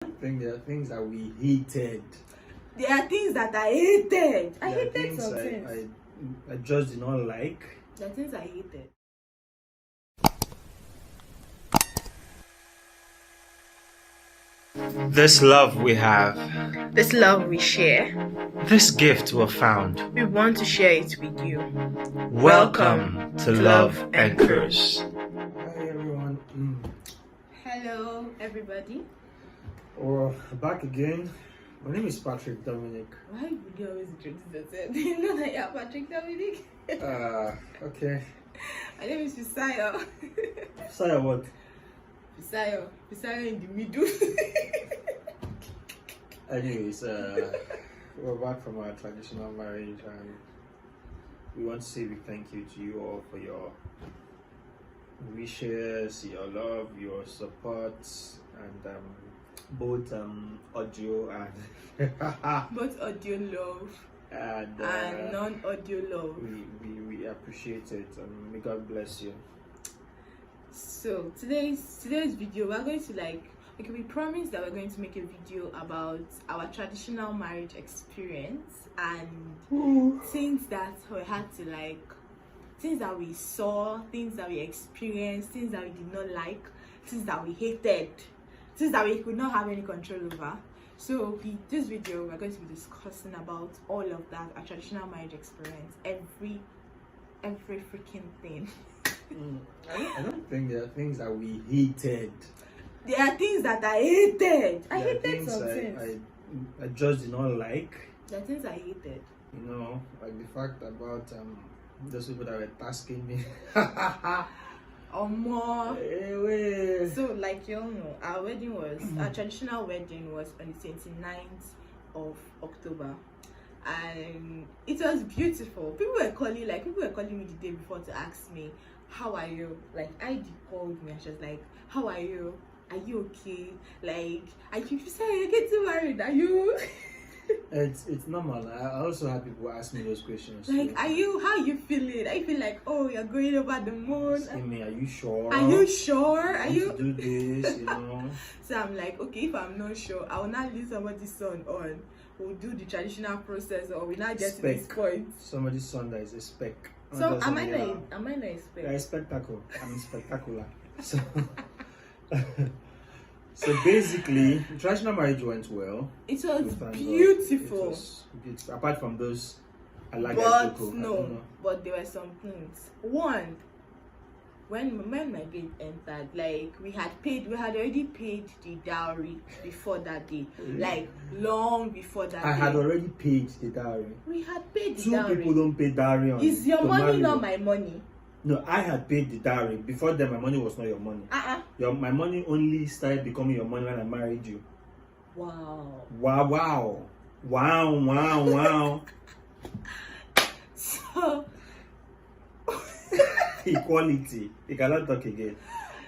think there are things that we hated. There are things that I hated. I There are hated things some things. I just did not like. There are things I hated. This love we have, This love we share, this gift we found. we want to share it with you. Welcome to Love and Cruise. Hi everyone. Hello, everybody. We're back again. My name is Patrick Dominic. Why would you always introduce yourself? Do you know that you're Patrick Dominic? Okay. My name is Fisayo. Sorry, what? Fisayo in the middle. Anyways, we're back from our traditional marriage, and we want to say big thank you to you all for your wishes, your love, your support, and both audio and Both audio love and non-audio love. we appreciate it, and may God bless you. So today's video, we're going to we promised that we're going to make a video about our traditional marriage experience and things that we had to things that we saw, things that we experienced, things that we did not like, things that we hated, things that we could not have any control over. So this video, we're going to be discussing about all of that, our traditional marriage experience, every freaking thing. I don't think there are things that we hated. There are things that I hated. I There are hated things some things. I just did not like. There are things I hated. You know, like the fact about those people that were tasking me. Or more. Hey, So you all know, our traditional wedding was on the 29th of October. And it was beautiful. People were calling me the day before to ask me, how are you? ID called me and she was like, how are you? Are you okay? I keep saying, you're getting married, are you? It's normal. I also had people ask me those questions. How are you feeling? I feel like, oh, you're going over the moon. Asking me, are you sure? Are you sure? Are you to do this, you know? So I'm like, okay, if I'm not sure, I will not leave somebody's son on. We'll do the traditional process, or we not get to this point. Somebody's son that is a speck. So am I not a speck? Yeah, a spectacle. I'm spectacular. So so basically, the traditional marriage went well. It was beautiful. It was beautiful. Apart from those, but there were some things. One, when my babe entered, we had already paid the dowry before that day. Long before that day. I had already paid the dowry. We had paid the Two dowry. People don't pay dowry on. Is your money not my money? No, I had paid the dowry. Before then, my money was not your money. My money only started becoming your money when I married you. Wow. Wow. So equality. You cannot talk again.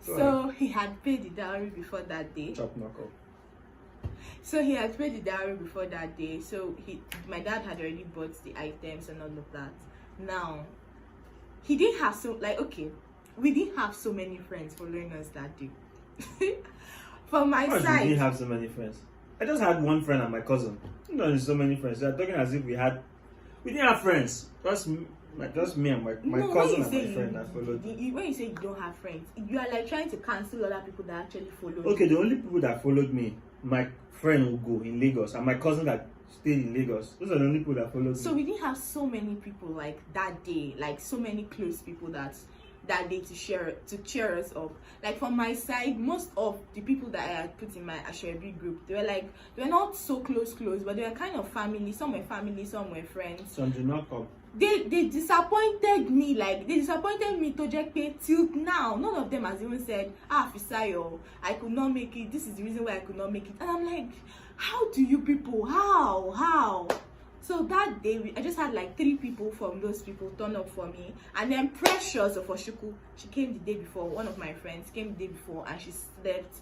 So he had paid the dowry before that day. Chop knuckle. So he had paid the dowry before that day. So my dad had already bought the items and all of that. Now, he didn't have we didn't have so many friends following us that day. From my side. We didn't have so many friends. I just had one friend and my cousin. Not so many friends. They are talking as if we didn't have friends. Just me and my cousin and my friend that followed. When you say you don't have friends, you are trying to cancel other people that actually followed. Okay, the only people that followed me, my friend will go in Lagos, and my cousin that stayed in Lagos. Those are the only people that followed me. So we didn't have so many people that day, so many close people that day to cheer us up. From my side, most of the people that I had put in my Ashwebi group, they were not so close, but they were kind of family. Some were family, some were friends. Some did not come. They disappointed me, to just pay till now. None of them has even said, Fisayo, I could not make it. This is the reason why I could not make it. And I'm like, how do you people? How? So that day, I just had 3 people from those people turn up for me. And then Precious of Oshuku, she came the day before. One of my friends came the day before and she slept.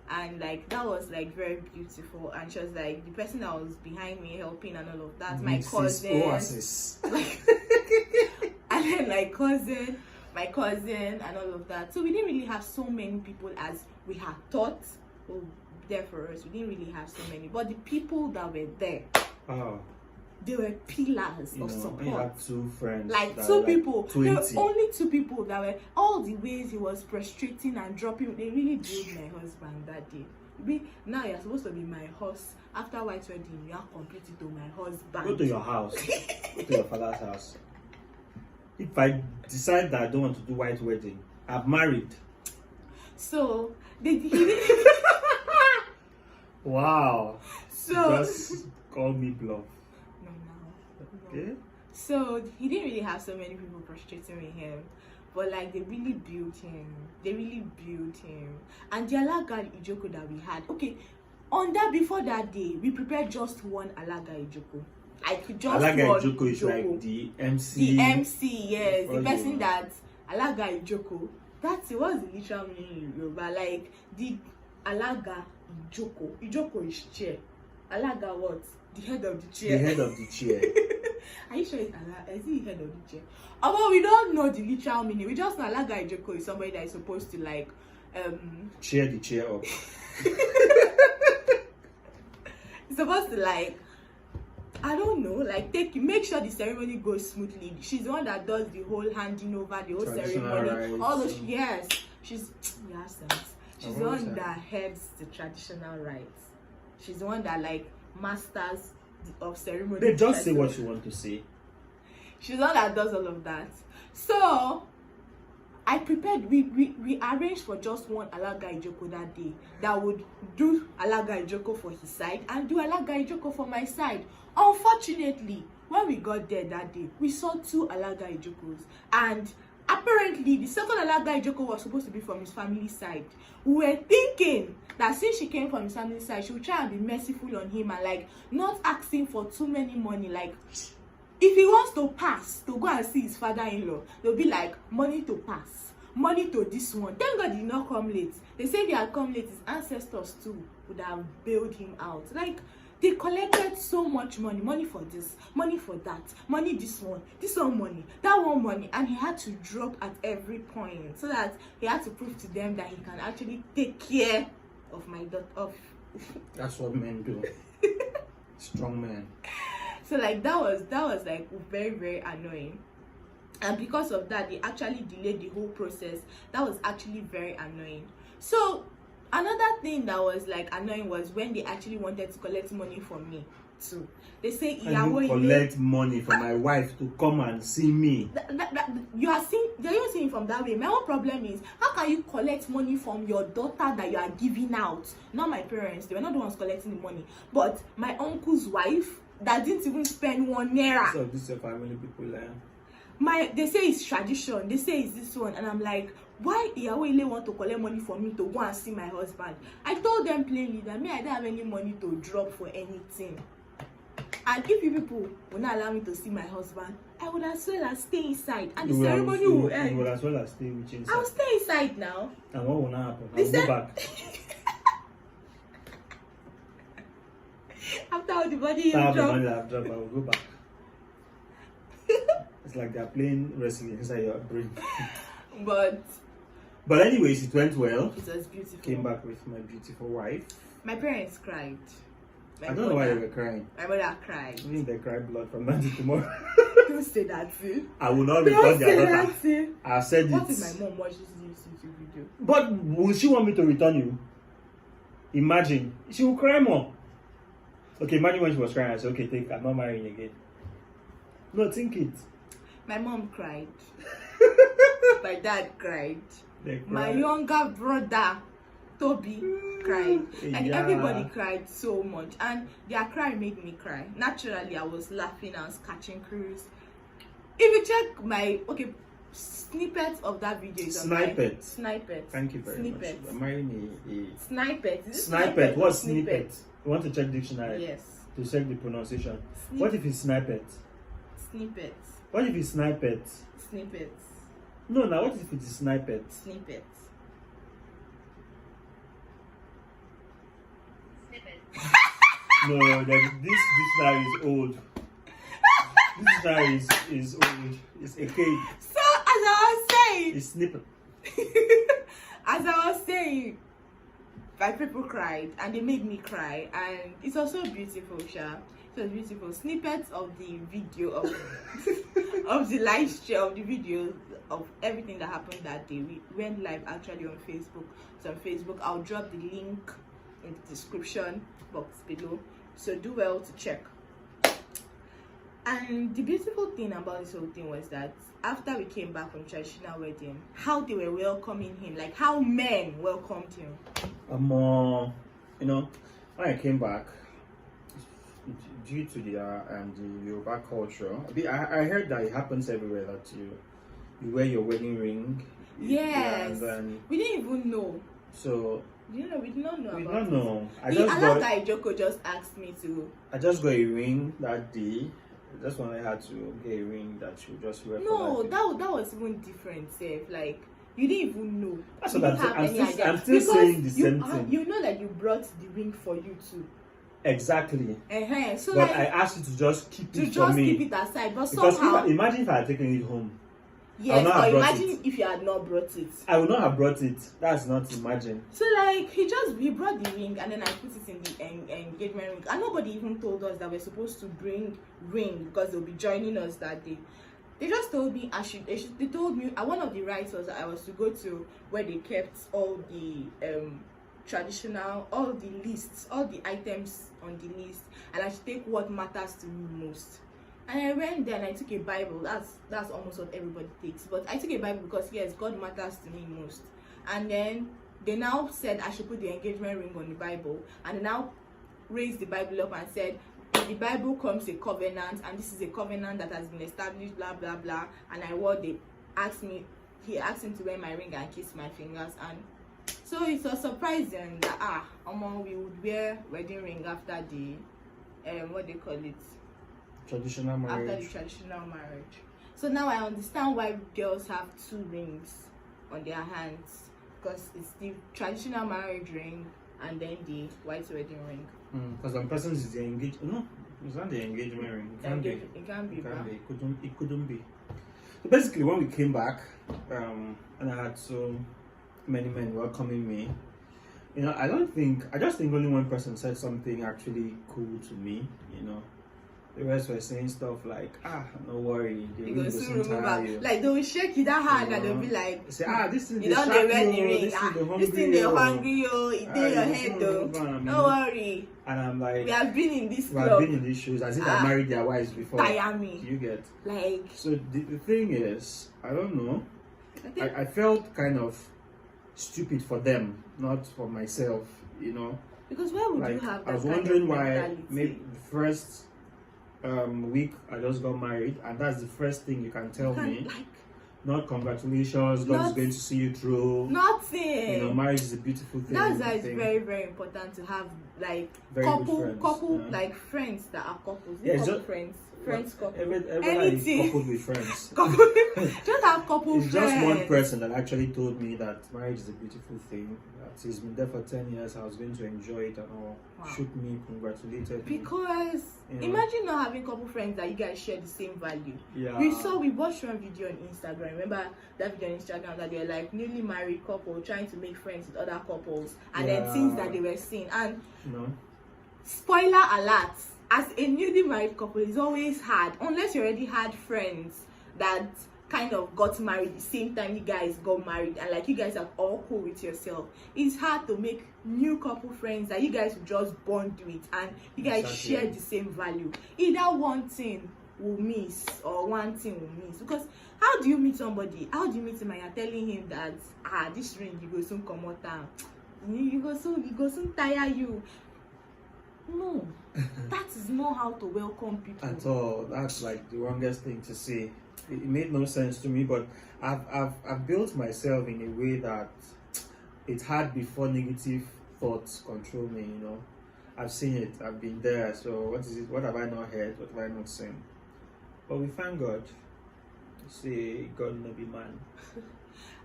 And that was very beautiful. And she was the person that was behind me helping and all of that. My cousin. Oasis. And then my cousin and all of that. So we didn't really have so many people as we had thought. there for us. We didn't really have so many, but the people that were there, they were pillars of support. You had 2 friends, like 2 people. 20. There were only 2 people that were all the ways he was frustrating and dropping. They really built my husband that day. Now you're supposed to be my horse. After white wedding, you are completely to my husband. Go to your house. Go to your father's house. If I decide that I don't want to do white wedding, I'm married. So Wow. So just call me bluff. No. Okay. So he didn't really have so many people frustrating with him, but like they really built him. And the alaga ijoko that we had, okay, before that day, we prepared just one alaga ijoko. Like just alaga one ijoko is like the MC. The MC, yes, the person that alaga ijoko. That's it. What's the literal meaning in Yoruba? Like the alaga ijoko. Ijoko is chair. Alaga what? The head of the chair. The head of the chair. Are you sure it's the head of the chair? Although we don't know the literal meaning. We just know alaga ijoko is somebody that is supposed to like cheer the chair up. It's supposed to like, I don't know, like make sure the ceremony goes smoothly. She's the one that does the whole handing over, the whole ceremony, rites. all those. Yes, she's She's the one that heads the traditional rites. She's the one that like masters of ceremony. They just say what you want to say. She's the one that does all of that. So I prepared. We arranged for just one alaga ijoko that day. That would do alaga ijoko for his side and do alaga ijoko for my side. Unfortunately, when we got there that day, we saw 2 alaga ijokos, and apparently the second alaga ijoko was supposed to be from his family side. We were thinking that since she came from his family side, she would try and be merciful on him and like not asking for too many money. Like if he wants to pass to go and see his father-in-law, they'll be like, money to pass, money to this one. Thank God he did not come late. They say they had come late. His ancestors too would have bailed him out. Like they collected so much money for this, money for that, money this one money, that one money, and he had to drop at every point so that he had to prove to them that he can actually take care of my daughter. That's what men do. Strong men. So like that was like very, very annoying. And because of that, they actually delayed the whole process. That was actually very annoying. So another thing that was like annoying was when they actually wanted to collect money from me too. They say you collect money from my wife to come and see me. You're seeing from that way. My own problem is, how can you collect money from your daughter that you are giving out? Not my parents, they were not the ones collecting the money, but my uncle's wife that didn't even spend 1 naira. So this is family people They say it's tradition, they say it's this one, and I'm like, why Iyawele want to collect money for me to go and see my husband? I told them plainly that I don't have any money to drop for anything. And if you people will not allow me to see my husband, I would as well as stay inside and the ceremony will end. You would as well as stay with inside. I'll stay inside now. And what will not happen? I'll go back. After all the money you After drop. the money I've dropped, I will go back. It's like they're playing wrestling inside your brain. But anyways, it went well. It was beautiful. Came back with my beautiful wife. My parents cried. I don't know why they were crying. My mother cried. I think they cried blood from now to tomorrow. Don't say that, see. I will not return their daughter. See. I've said it. What if my mom watches this YouTube video? But will she want me to return you? Imagine. She will cry more. Okay, imagine when she was crying. I said, okay, I'm not marrying again. No, think it. My mom cried. My dad cried. My cried. younger brother, Toby, cried. And Yeah. everybody cried so much. And their cry made me cry. Naturally, I was laughing. I was catching cruise. If you check my, snippets of that video is Snippet. Snippets. Thank you very much. I'm marrying a Snippet. Is it snippet. What's snippet? You want to check dictionary? Yes. To check the pronunciation. What if it's snippet? Snippets. What if it's snippet? Snippets. No, now what if it's snippet? Snippets. No, this dictionary is old. This dictionary is old. It's a cake. So as I was saying, It's snippet. as I was saying, my people cried, and they made me cry, and it was so beautiful, Sha. It was beautiful. Snippets of the video of of the live stream of the video of everything that happened that day. We went live actually on Facebook. So on Facebook, I'll drop the link in the description box below. So do well to check. And the beautiful thing about this whole thing was that after we came back from traditional wedding, how they were welcoming him, like how men welcomed him. You know, when I came back, due to the Yoruba culture, I heard that it happens everywhere, that you wear your wedding ring. Yes. And then, we didn't even know. So You know, we did not know. we about don't know. Alaga Ijoko just asked me to. I just got a ring that day. That's when I had to get a ring that she would just wear. No, for that was even different, Seth. Like, you didn't even know. That's You what didn't have any idea. I'm still Because saying the same thing. You know that you brought the ring for you too. Exactly. So But like, I asked you to just keep to it for just me. keep it aside. But Because somehow, imagine if I had taken it home. yes, not have or brought imagine if you had not brought it. I would not have brought it. That's not imagine. So like, he brought the ring, and then I put it in the engagement ring. And nobody even told us that we're supposed to bring ring because they'll be joining us that day. They just told me they told me one of the rites was that I was to go to where they kept all the traditional, all the lists, all the items on the list, and I should take what matters to me most. And I went there and I took a Bible. That's almost what everybody takes. But I took a Bible because yes, God matters to me most. And then they now said I should put the engagement ring on the Bible, and they now raised the Bible up and said, in the Bible comes a covenant, and this is a covenant that has been established, blah blah blah. And he asked him to wear my ring and kiss my fingers, and so it was surprising that we would wear wedding ring after the what they call it, Traditional marriage. after the traditional marriage. So now I understand why girls have 2 rings on their hands, because it's the traditional marriage ring and then the white wedding ring. Because some persons is the engagement. No, it's not the engagement ring. It can't be. It can't be. It couldn't be. So basically, when we came back, and I had so many men welcoming me, I just think only one person said something actually cool to me. The rest were saying stuff like, no worry, the ring doesn't tire you. Like, they will shake you that hard and they'll be like, say, this is the you don't shack, wear the yo, ring, this thing they're hungry, yo, it's in your head though. Don't worry. And I'm like, we have been in this we club. have been in these shoes as if I married their wives before. Tire me. You get. Like. So the thing is, I don't know. I felt kind of stupid for them, not for myself, Because why would you have that? I was wondering why maybe the first week I just got married, and that's the first thing you can tell me. Not congratulations, God is going to see you through. Nothing. Marriage is a beautiful thing. That's why it's very, very important to have very couple, yeah. like friends that are couples. Yeah, couple friends, couple. Everybody is coupled with friends. Just have couple it's friends. Just one person that actually told me that marriage is a beautiful thing. That he's been there for 10 years. I was going to enjoy it and all. Wow. Shook me, congratulated me. Because imagine not having couple friends that you guys share the same value. Yeah. We watched one video on Instagram. Remember that video on Instagram that they were like newly married couple trying to make friends with other couples, and then things that they were seeing. And spoiler alert, as a newly married couple, it's always hard unless you already had friends that kind of got married the same time you guys got married, and like you guys are all cool with yourself. It's hard to make new couple friends that you guys will just bond with and you guys share the same value. Either one thing will miss or one thing will miss. Because how do you meet somebody? How do you meet him and you're telling him that this ring you go soon come out down, you go soon tire you? No, that is not how to welcome people at all. That's like the wrongest thing to say. It made no sense to me, but I've built myself in a way that it's hard before negative thoughts control me. I've seen it, I've been there. So what is it? What have I not heard? What have I not seen? But we thank God. Say God no be man.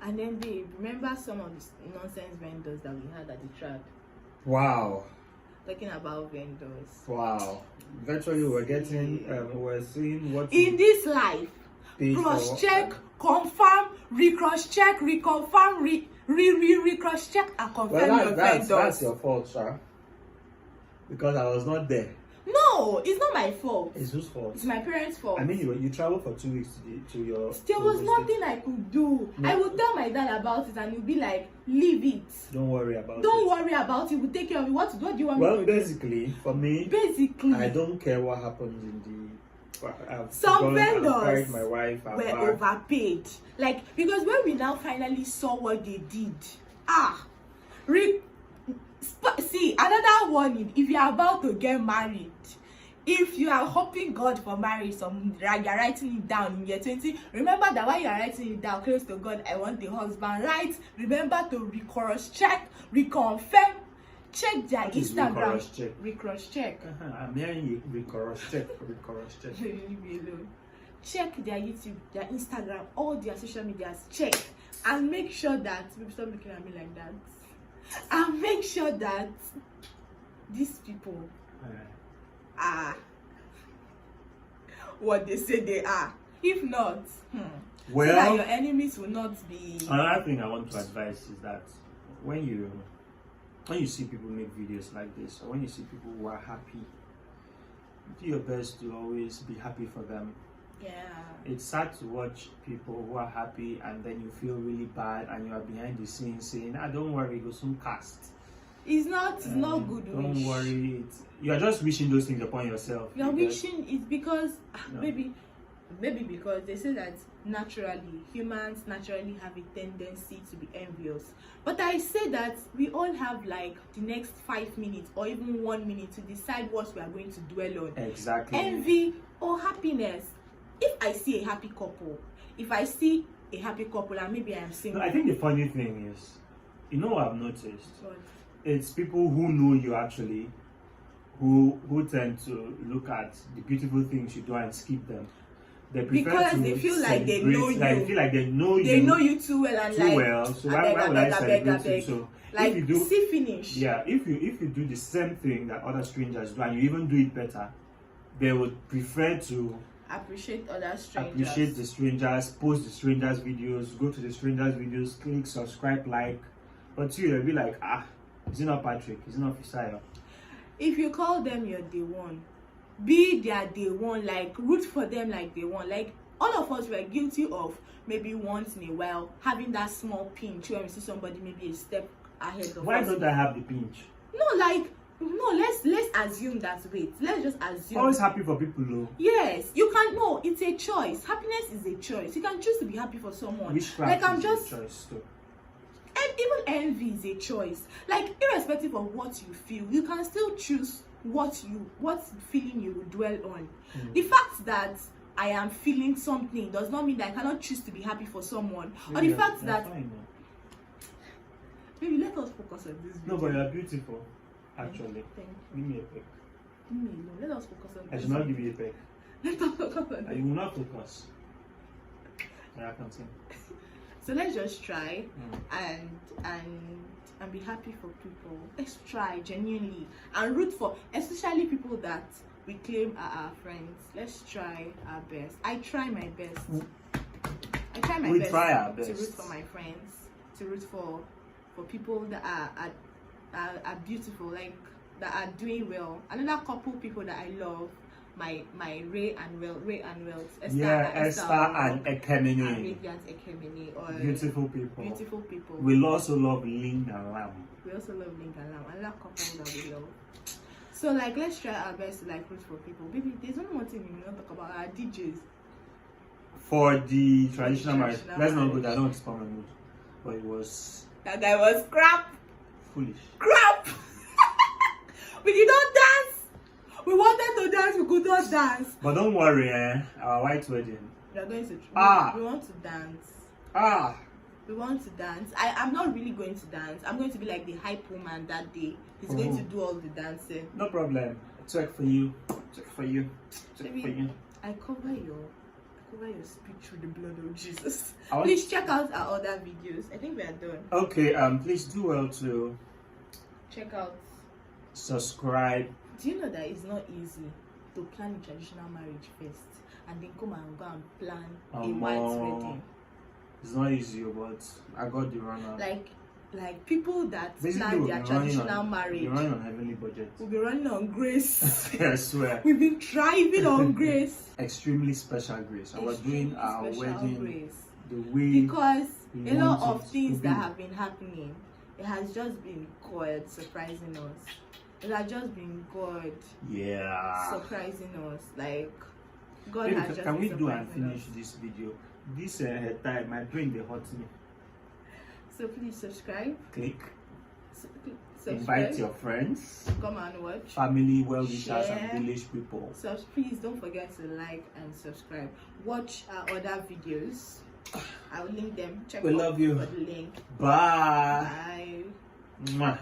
And then babe, remember some of the nonsense vendors that we had at the track? Wow. Talking about vendors. Wow. Eventually we're getting we're seeing what in this life. Cross check, confirm, recross check, reconfirm, cross check and confirm Well, your vendors. that's your fault, sir. Because I was not there. No, it's not my fault. It's whose fault? It's my parents' fault. I mean, you traveled for 2 weeks to your. There was nothing I could do. No. I would tell my dad about it and he'd be like, leave it. Don't worry about it. Don't worry about it. We'll take care of it. What do you want me to do? Well, basically, for me, Basically, I don't care what happens in the. Some I've vendors carried my wife. were overpaid. Like, because when we now finally saw what they did, see, another warning: if you are about to get married, if you are hoping God for marriage, you're writing it down in year 20. Remember that while you are writing it down close to God, I want a husband, right? Remember to cross check, reconfirm, check their Instagram. Cross check. I'm hearing you. Cross check. Leave me alone. Check their YouTube, their Instagram, all their social medias. Check and make sure that people stop looking at me like that. And make sure that these people are what they say they are. If not, well, so that your enemies will not be. Another thing I want to advise is that when you see people make videos like this, or when you see people who are happy, do your best to always be happy for them. Yeah. It's sad to watch people who are happy and then you feel really bad and you are behind the scenes saying, don't worry, go soon cast. It's not good. Don't worry. You are just wishing those things upon yourself. You're wishing it's because maybe because they say that naturally humans naturally have a tendency to be envious. But I say that we all have like the next 5 minutes or even 1 minute to decide what we are going to dwell on. Exactly. Envy or happiness. If I see a happy couple, and maybe I am single. No, I think the funny thing is, what I've noticed? What? It's people who know you actually, who tend to look at the beautiful things you do and skip them. They prefer because they feel like they know you. Like, they feel like they know you. They know you too well and too well. So why would I celebrate you? So like, if you do, see finish. Yeah, if you do the same thing that other strangers do and you even do it better, they would prefer to appreciate other strangers. Appreciate the strangers, post the strangers videos, go to the strangers videos, click subscribe, like. But you'll be like, is it not Patrick? Is it not Fisaya? If you call them your day one, be their day one, like root for them like day one. Like all of us were guilty of maybe once in a while having that small pinch when we see somebody maybe a step ahead of us. Why don't I have the pinch? Let's assume that. Let's just assume. Always happy for people, though. Yes, you can. No, it's a choice. Happiness is a choice. You can choose to be happy for someone. Witchcraft is a choice too. And even envy is a choice. Like irrespective of what you feel, you can still choose what feeling you will dwell on. The fact that I am feeling something does not mean that I cannot choose to be happy for someone. Or the fact that maybe let us focus on this video. No, but you are beautiful, actually. Thank you. Give me a peck. No, let us focus on this. I should not give you a peck. Let us focus on this. You will not focus. I continue. So let's just try and be happy for people. Let's try genuinely and root for, especially people that we claim are our friends. Let's try our best. I try my best. I try my best to root for my friends, to root for people that are beautiful, like that are doing well. Another couple people that I love, my Ray and Wealth, Esther and Ekemini. Radiant Ekemini, or beautiful people. Beautiful people. We also love Ling and Lam. We also love Ling and Lam. Another couple that we love. So like, let's try our best to like root for people. Baby, there's one more thing we don't talk about, our DJs. For the traditional marriage, let's not go there. I don't want to spoil my mood. But it was. That guy was crap. Foolish. Crap. We did not dance. We wanted to dance, we could not dance. But don't worry, our white wedding. We are going to. We want to dance. We want to dance. I'm not really going to dance. I'm going to be like the hype woman that day. He's going to do all the dancing. No problem. Check for you. Check for you. Check for you. I cover your speech through the blood of Jesus. Please check out our other videos. I think we are done. Okay. Please do well to check out. Subscribe. Do you know that it's not easy to plan a traditional marriage first and then come and go and plan a white wedding? It's not easy, but I got the runner. Like people that Basically, plan we've their been running traditional on, marriage. we're running on heavenly budget. We'll be running on grace. I swear. We've been thriving on grace. Extremely special grace. And we're doing Extremely our special wedding grace. the way Because we a lot want of it things to that be. have been happening, it has just been God surprising us. It has just been God Yeah. surprising us. Like God Baby, has just can we been do and surprising finish us. this video? This time, my brain they hurt me. So please subscribe. Click. Subscribe. Invite your friends, Come and watch. family, well-wishers, Share. and village people. So please don't forget to like and subscribe. Watch our other videos. I'll link them. Check We out love you. for the link. Bye. Bye. Mwah.